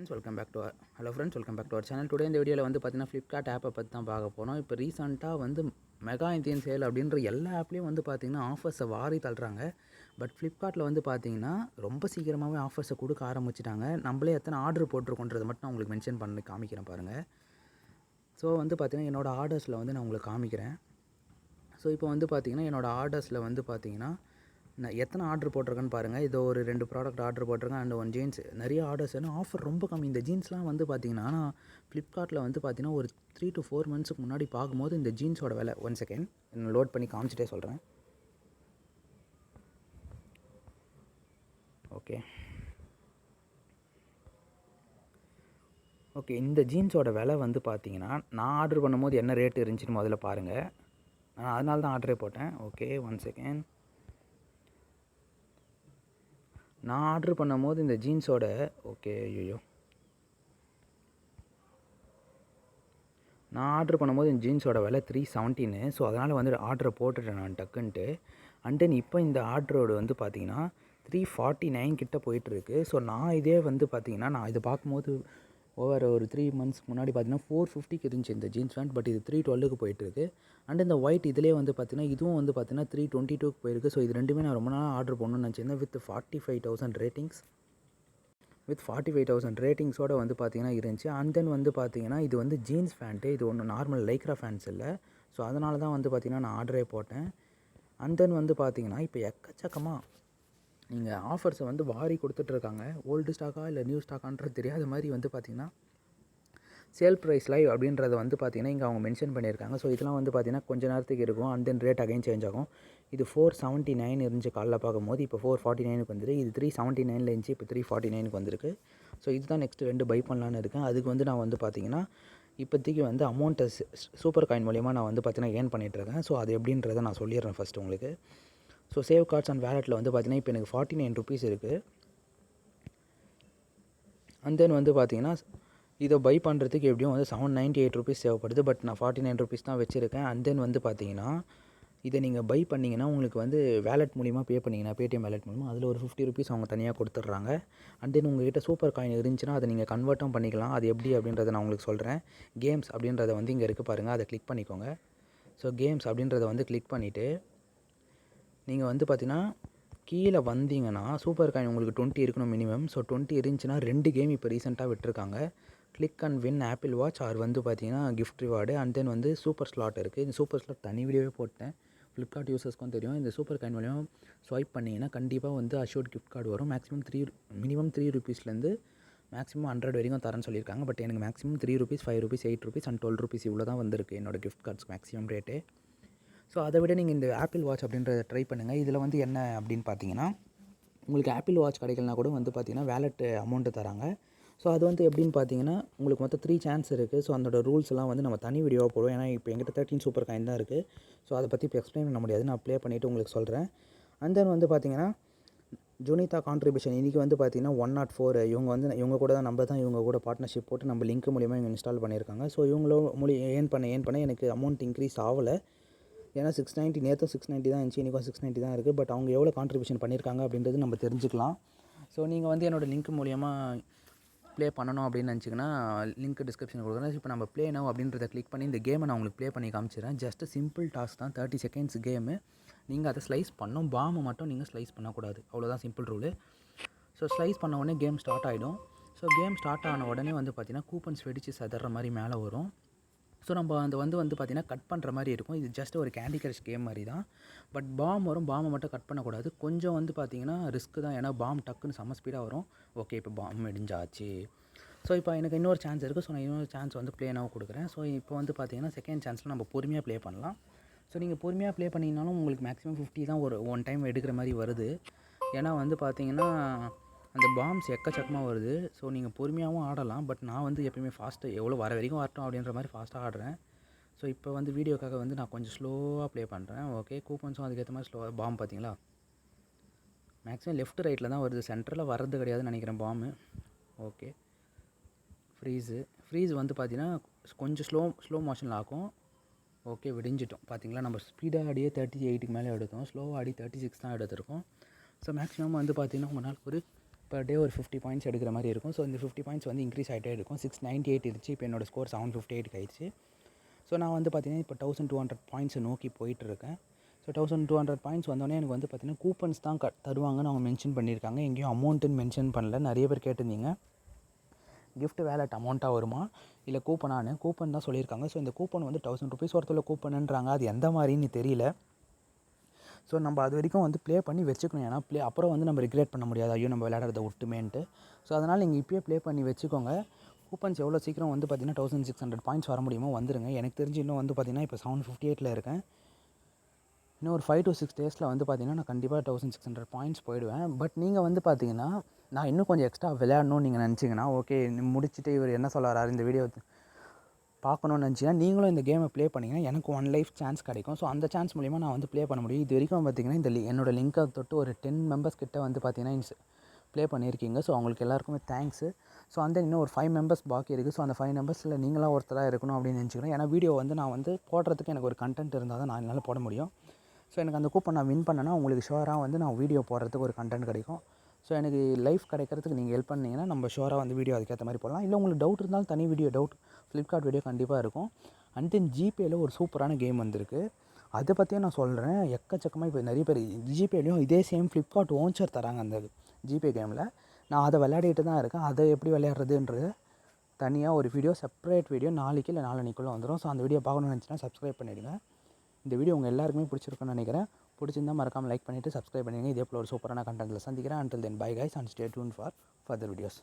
Friends welcome back to our channel. Today இந்த வீடியோவில் வந்து பார்த்தீங்கன்னா ஃப்ளிப்கார்ட் ஆப்பை பற்றி தான் பார்க்க போகிறோம். இப்போ ரீசெண்டாக வந்து மெகா இந்தியன் சேல் அப்படின்ற எல்லா ஆப்லேயும் வந்து பார்த்தீங்கன்னா ஆஃபர்ஸை வாரி தள்ளுறாங்க. பட் ஃப்ளிப்கார்ட்டில் வந்து பார்த்தீங்கன்னா ரொம்ப சீக்கிரமாகவே ஆஃபர்ஸை கொடுக்க ஆரம்பிச்சிட்டாங்க. நம்மளே எத்தனை ஆர்டர் போட்டிருக்கோன்றதை மட்டும் நான் உங்களுக்கு மென்ஷன் பண்ணி காமிக்கிறேன் பாருங்கள். ஸோ வந்து பார்த்தீங்கன்னா என்னோடய ஆர்டர்ஸில் வந்து நான் உங்களுக்கு காமிக்கிறேன். ஸோ இப்போ வந்து பார்த்தீங்கன்னா என்னோடய ஆர்டர்ஸில் வந்து பார்த்தீங்கன்னா நான் எத்தனை ஆர்டர் போட்டிருக்கேன்னு பாருங்கள். இதோ ஒரு 2 ப்ராடக்ட் ஆர்டர் போட்டிருக்கேன் அண்ட் 1 ஜீன்ஸ். நிறைய ஆர்டர்ஸ் ஏன்னா ஆஃபர் ரொம்ப கம்மி. இந்த ஜீன்ஸ்லாம் வந்து பார்த்தீங்கன்னா நான் ஃப்ளிப்கார்ட்டில் வந்து பார்த்தீங்கன்னா ஒரு 3 to 4 மந்த்ஸுக்கு முன்னாடி பார்க்கும்போது இந்த ஜீன்ஸோட விலை 1 செகண்ட் லோட் பண்ணி காமிச்சிட்டே சொல்கிறேன். ஓகே இந்த ஜீன்ஸோட விலை வந்து பார்த்தீங்கன்னா நான் ஆர்டர் பண்ணும்போது என்ன ரேட் இருந்துச்சுன்னு முதல்ல பாருங்கள். நான் அதனால தான் ஆர்டரே போட்டேன். Okay 1 second. நான் ஆர்டர் பண்ணும்போது இந்த ஜீன்ஸோட நான் ஆர்டர் பண்ணும்போது இந்த ஜீன்ஸோட விலை 317. ஸோ அதனால் வந்து ஆர்டரை போட்டுட்டேன் நான் டக்குன்ட்டு. அண்ட் தென் இப்போ இந்த ஆர்டரோடு வந்து பார்த்தீங்கன்னா 349 கிட்ட போயிட்டுருக்கு. ஸோ நான் இதே வந்து பார்த்தீங்கன்னா நான் இதை பார்க்கும்போது ஒரு 3 மந்த்ஸ்க்கு முன்னாடி பார்த்தீங்கன்னா 450க்கு இருந்துச்சு இந்த ஜீன்ஸ் பேண்ட். பட் இது 312க்கு போயிட்டுருக்கு. அண்ட் இந்த ஒயிட் இதிலே வந்து பார்த்தீங்கன்னா இதுவும் வந்து பார்த்தீங்கன்னா 322க்கு போயிருக்கு. ஸோ இது ரெண்டுமே நான் ரொம்ப நாள் ஆர்டர் பண்ணணும்னு நினச்சிருந்தேன். With 45,000 ratings. வித் 45,000 ரேட்டிங்ஸோடு வந்து பார்த்தீங்கன்னா இருந்துச்சு. அண்ட் தென் வந்து பார்த்தீங்கன்னா இது வந்து ஜீன்ஸ் பேண்ட்டு. இது ஒன்று நார்மல் லைக்ரா ஃபேன்ஸ் இல்லை. ஸோ அதனால தான் வந்து பார்த்தீங்கன்னா நான் ஆர்டரே போட்டேன். அண்ட் தென் வந்து பார்த்தீங்கன்னா இப்போ எக்கச்சக்கமாக நீங்கள் ஆஃபர்ஸை வந்து வாரி கொடுத்துட்ருக்காங்க. ஓல்டு ஸ்டாக்கா இல்லை நியூ ஸ்டாக்கான்றது தெரியாத மாதிரி வந்து பார்த்திங்கன்னா சேல் ப்ரைஸ் லைவ் அப்படின்றத வந்து பார்த்திங்கன்னா இங்கே அவங்க மென்ஷன் பண்ணியிருக்காங்க. ஸோ இதெல்லாம் வந்து பார்த்திங்கன்னா கொஞ்சம் நேரத்துக்கு இருக்கும். And then rate again change ஆகும். இது 479 இருந்துச்சு காலைல பார்க்கும்போது. இப்போ 449க்கு வந்துருக்கு. இது 379 இருந்துச்சு. இப்போ 349க்கு வந்திருக்கு. ஸோ இதுதான் நெக்ஸ்ட்டு 2 பை பண்ணலான்னு இருக்கேன். அதுக்கு வந்து நான் வந்து பார்த்திங்கன்னா இப்போதைக்கு வந்து அமௌண்ட்டை சூப்பர் காயின் மூலிமா நான் வந்து பார்த்திங்கன்னா ஏர்ன் பண்ணிகிட்ருக்கேன். ஸோ அது எப்படின்றத நான் சொல்லிடுறேன் ஃபஸ்ட்டு உங்களுக்கு. ஸோ சேவ் கார்ட்ஸ் அண்ட் வேலெட்டில் வந்து பார்த்தீங்கன்னா இப்போ எனக்கு 49 ருபீஸ் இருக்குது. அண்ட் தென் வந்து பார்த்தீங்கன்னா இதை பை பண்ணுறதுக்கு எப்படியும் வந்து 798 ருபீஸ் தேவைப்படுது. பட் நான் 49 ருபீஸ் தான் வச்சுருக்கேன். அண்ட் தென் வந்து பார்த்தீங்கன்னா இதை நீங்கள் பை பண்ணிங்கன்னா உங்களுக்கு வந்து வேலெட் மூலிமா பே பண்ணிங்கன்னா பேடிஎம் வேலெட் மூலிமா அதில் ஒரு 50 ருபீஸ் அவங்க தனியாக கொடுத்துட்றாங்க. அண்ட் தென் உங்கள்கிட்ட சூப்பர் காயின் இருந்துச்சுன்னா அதை நீங்கள் கன்வெர்ட்டும் பண்ணிக்கலாம். அது எப்படி அப்படின்றத நான் உங்களுக்கு சொல்கிறேன். கேம்ஸ் அப்படின்றத வந்து இங்கே இருக்குது பாருங்கள். அதை கிளிக் பண்ணிக்கோங்க. ஸோ கேம்ஸ் அப்படின்றத வந்து கிளிக் பண்ணிவிட்டு நீங்கள் வந்து பார்த்தீங்கன்னா கீழே வந்தீங்கன்னா சூப்பர் காயின் உங்களுக்கு 20 இருக்கணும் மினிமம். ஸோ 20 இருந்துச்சுன்னா 2 கேம் இப்போ ரீசெண்டாக விட்டுருக்காங்க. Click and win Apple watch or வந்து பார்த்தீங்கன்னா கிஃப்ட் ரிவார்டு. அண்ட் தென் வந்து சூப்பர் ஸ்லாட் இருக்குது. இந்த சூப்பர் ஸ்லாட் தனி வீடியோவே போட்டேன். ஃப்ளிப்கார்ட் யூசர்ஸ்க்கும் தெரியும். இந்த சூப்பர் காயின் மூலிமா ஸ்வைப் பண்ணிங்கன்னா கண்டிப்பாக வந்து அஷ்யூர்ட் கிஃப்ட் கார்டு வரும். மினிமம் 3 ருபீஸ்லேருந்து மேக்ஸிமம் 100 வரைக்கும் தரேன்னு சொல்லியிருக்காங்க. பட் எனக்கு maximum 3 rupees, 5 rupees, 8 rupees and 12 rupees இவ்வளோ தான் வந்திருக்கு என்னோடய gift cards maximum rate. So அதை விட நீங்கள் இந்த ஆப்பிள் வாட்ச் அப்படின்றத ட்ரை பண்ணுங்கள். இதில் வந்து என்ன அப்படின்னு பார்த்தீங்கன்னா உங்களுக்கு ஆப்பிள் வாட்ச் கிடைக்கலனா கூட வந்து பார்த்தீங்கன்னா வேலெட் அமௌண்ட்டு தராங்க. ஸோ அது வந்து எப்படின்னு பார்த்தீங்கன்னா உங்களுக்கு மொத்தம் 3 சான்ஸ் இருக்குது. ஸோ அதோட ரூல்ஸ் எல்லாம் வந்து நம்ம தனி வீடியோவாக போடுவோம். ஏன்னா இப்போ எங்கிட்ட 13 சூப்பர் காயின் தான் இருக்குது. ஸோ அதை பற்றி இப்போ எக்ஸ்பிளைன் பண்ண முடியாது. நான் ப்ளே பண்ணிவிட்டு உங்களுக்கு சொல்கிறேன். அண்ட் தென் வந்து பார்த்தீங்கன்னா ஜுனிதா கான்ட்ரிபியூஷன் இன்றைக்கி வந்து பார்த்தீங்கன்னா 104 இவங்க கூட தான் இவங்க கூட பார்ட்னர்ஷிப் போட்டு நம்ம லிங்க் மூலிமா இவங்க இன்ஸ்டால் பண்ணியிருக்காங்க. ஸோ இவங்களும் ஏர்ன் பண்ண எனக்கு அமௌண்ட் இன்க்ரீஸ் ஆகலை. ஏன்னா 690 நேற்று 690 தான் இருந்துச்சு. இன்றைக்கும் 690 தான் இருக்குது. பட் அவங்க எவ்வளோ கான்ட்ரிபியூஷன் பண்ணியிருக்காங்க அப்படின்றது நம்ம தெரிஞ்சுக்கலாம். ஸோ நீங்கள் வந்து என்னோடய லிங்க் மூலிமா ப்ளே பண்ணணும் அப்படின்னு நினச்சிங்கன்னா லிங்க் டிஸ்கிரிப்ஷன் கொடுக்குறேன். இப்போ நம்ம ப்ளே நவ் அப்படின்றத கிளிக் பண்ணி இந்த கேமை நான் உங்களுக்கு ப்ளே பண்ணி காமிச்சிடுறேன். ஜஸ்ட்டு சிம்பிள் டாஸ்க் தான். 30 செகண்ட்ஸ் கேமு. நீங்கள் அதை ஸ்லைஸ் பண்ணணும். பாமை மட்டும் நீங்கள் ஸ்லைஸ் பண்ணக்கூடாது. அவ்வளோதான் சிம்பிள் ரூலு. ஸோ ஸ்லைஸ் பண்ண உடனே கேம் ஸ்டார்ட் ஆகிடும். ஸோ கேம் ஸ்டார்ட் ஆன உடனே வந்து பார்த்திங்கன்னா கூப்பன்ஸ் வெடித்து சதற மாதிரி மேலே வரும். ஸோ நம்ம அந்த வந்து பார்த்திங்கன்னா கட் பண்ணுற மாதிரி இருக்கும். இது ஜஸ்ட் ஒரு கேண்டி கிரஷ் கேம் மாதிரி தான். பட் பாம் வரும். பாமை மட்டும் கட் பண்ணக்கூடாது. கொஞ்சம் வந்து பார்த்திங்கன்னா ரிஸ்க்கு தான். ஏன்னா பாம் டக்குன்னு செம்ம ஸ்பீடாக வரும். ஓகே இப்போ பாம் இடிஞ்சாச்சு. ஸோ இப்போ எனக்கு இன்னொரு சான்ஸ் இருக்குது. ஸோ நான் இன்னொரு சான்ஸ் வந்து ப்ளே நவ் கொடுக்குறேன். ஸோ இப்போ வந்து பார்த்திங்கன்னா செகண்ட் சான்ஸில் நம்ம பொறுமையாக ப்ளே பண்ணலாம். ஸோ நீங்கள் பொறுமையாக ப்ளே பண்ணிங்கனாலும் உங்களுக்கு மேக்ஸிமம் 50 தான் ஒன் டைம் எடுக்கிற மாதிரி வருது. ஏன்னா வந்து பார்த்திங்கன்னா அந்த பாம்ஸ் எக்கச்சக்கமாக வருது. ஸோ நீங்கள் பொறுமையாகவும் ஆடலாம். பட் நான் வந்து எப்பயுமே ஃபாஸ்ட்டு எவ்வளோ வர வரைக்கும் வரட்டும் அப்படின்ற மாதிரி ஃபாஸ்ட்டாக ஆடுறேன். ஸோ இப்போ வந்து வீடியோக்காக வந்து நான் கொஞ்சம் ஸ்லோவாக ப்ளே பண்ணுறேன். ஓகே கூப்பன்ஸும் அதுக்கேற்ற மாதிரி ஸ்லோவாக பாம் பார்த்தீங்களா மேக்ஸிமம் லெஃப்ட் ரைட்டில் தான் வருது. சென்டரில் வர்றது கிடையாதுன்னு நினைக்கிறேன் பாம்பு. ஓகே ஃப்ரீஸ் வந்து பார்த்திங்கன்னா கொஞ்சம் ஸ்லோ மோஷனில் ஆகும். ஓகே விடிஞ்சிட்டோம். பார்த்தீங்களா நம்ம ஸ்பீடாக ஆடியே 38க்கு மேலே எடுத்தோம். ஸ்லோவாக ஆடி 36 தான் எடுத்திருக்கோம். ஸோ மேக்ஸிமம் வந்து பார்த்திங்கன்னா உங்களால் ஒரு பர் டே ஒரு 50 பாயிண்ட்ஸ் எடுக்கிற மாதிரி இருக்கும். ஸோ இந்த 50 பாயிண்ட்ஸ் வந்து இன்க்ரீஸ் ஆகிட்டே இருக்கும். 698 இருந்துச்சு, இப்போ என்னோடய ஸ்கோர் 758 ஆயிடுச்சு. ஸோ நான் வந்து பார்த்தீங்கன்னா இப்போ 1200 பாயிண்ட்ஸை நோக்கி போயிட்டுருக்கேன். ஸோ 1200 பாயிண்ட்ஸ் வந்தோடனே எனக்கு வந்து பார்த்தீங்கன்னா கூப்பன்ஸ் தான் தருவாங்கன்னு அவங்க மென்ஷன் பண்ணியிருக்காங்க. எங்கேயும் அமௌண்ட்டுன்னு மென்ஷன் பண்ணல. நிறைய பேர் கேட்டிருந்தீங்க கிஃப்ட் வேலட் அமௌண்ட்டாக வருமா இல்லை கூப்பனானு. கூப்பன் தான் சொல்லியிருக்காங்க. ஸோ இந்த கூப்பன் வந்து 1000 ருபீஸ் ஒருத்தர் கூப்பனுன்றாங்க. அது எந்த மாதிரின்னு தெரியல. ஸோ நம்ம அது வரைக்கும் வந்து ப்ளே பண்ணி வச்சுக்கணும். ஏன்னா அப்புறம் வந்து நம்ம ரிக்ரெட் பண்ண முடியாது, ஐயோ நம்ம விளையாடுறத விட்டுமேன்ட்டு. ஸோ அதனால் நீங்கள் இப்போயே ப்ளே பண்ணி வச்சுக்கோங்க. கூப்பன்ஸ் எவ்வளோ சீக்கிரம் வந்து பார்த்தீங்கன்னா 1600 பாயிண்ட்ஸ் வர முடியுமோ வந்துருங்க. எனக்கு தெரிஞ்சு இன்னும் வந்து பார்த்தீங்கன்னா இப்போ 758 இருக்கேன். இன்னும் ஒரு 5 to 6 டேஸில் வந்து பார்த்தீங்கன்னா நான் கண்டிப்பாக 1600 பாயிண்ட்ஸ் போயிடுவேன். பட் நீங்கள் வந்து பார்த்தீங்கன்னா நான் இன்னும் கொஞ்சம் எக்ஸ்ட்ரா விளையாடணும்னு நீங்கள் நினச்சிங்கன்னா, ஓகே முடிச்சுட்டு இவர் என்ன சொல்ல வராரு இந்த வீடியோ பார்க்கணுன்னு நினச்சிங்கன்னா நீங்களும் இந்த கேமை ப்ளே பண்ணிங்கன்னா எனக்கு 1 லைஃப் சான்ஸ் கிடைக்கும். ஸோ அந்த சான்ஸ் மூலிமா நான் வந்து ப்ளே பண்ண முடியும். இது வரைக்கும் பார்த்தீங்கன்னா இந்த என்னோட லிங்கை தொட்டு ஒரு 10 மெம்பர்ஸ் கிட்ட வந்து பார்த்தீங்கன்னா ப்ளே பண்ணியிருக்கீங்க. ஸோ அவங்களுக்கு எல்லாருக்குமே தேங்க்ஸு. ஸோ அந்த இன்னும் ஒரு 5 மெம்பர்ஸ் பாக்கி இருக்குது. ஸோ அந்த 5 மெம்பர்ஸில் நீங்களாம் ஒருத்தராக இருக்கணும் அப்படின்னு நினச்சிக்கிறேன். ஏன்னா வீடியோ வந்து நான் வந்து போடுறதுக்கு எனக்கு ஒரு கண்டென்ட் இருந்தால் தான் நான் என்னால் போட முடியும். ஸோ எனக்கு அந்த கூப்பன் நான் வின் பண்ணேன்னா உங்களுக்கு ஷுவராக வந்து நான் வீடியோ போடுறதுக்கு ஒரு கண்டென்ட் கிடைக்கும். ஸோ எனக்கு லைஃப் கிடைக்கிறதுக்கு நீங்கள் ஹெல்ப் பண்ணிங்கன்னா நம்ம ஷுவராக வந்து வீடியோ அதுக்கேற்ற மாதிரி போடலாம். இல்லை உங்களுக்கு டவுட் இருந்தாலும் தனி வீடியோ ஃப்ளிப்கார்ட் வீடியோ கண்டிப்பாக இருக்கும். அண்ட் தென் ஜிபேயில் ஒரு சூப்பரான கேம் வந்திருக்கு. அதை பற்றியும் நான் சொல்கிறேன். எக்கச்சக்கமாக இப்போ நிறைய பேர் ஜிபேலையும் இதே சேம் ஃப்ளிப்கார்ட் ஓன்ச்சர் தராங்க அந்த ஜிபே கேமில். நான் அதை விளையாடிட்டு தான் இருக்கேன். அதை எப்படி விளையாடுறதுன்றது தனியாக ஒரு வீடியோ, செப்பரேட் வீடியோ நாளைக்கு இல்லை நாளான்னைக்குள்ளே வந்துடும். ஸோ அந்த வீடியோ பார்க்கணும்னு நினச்சின்னா சப்ஸ்கிரைப் பண்ணிவிடுங்க. இந்த வீடியோ உங்கள் எல்லாருக்குமே பிடிச்சிருக்குன்னு நினைக்கிறேன். பிடிச்சிருந்தால் மறக்காமல் லைக் பண்ணிவிட்டு சப்ஸ்கிரைப் பண்ணிடுங்க. இதே போல் ஒரு சூப்பரான கண்டென்ட்டில் சந்திக்கிறேன். Until then, bye guys and stay tuned for further videos.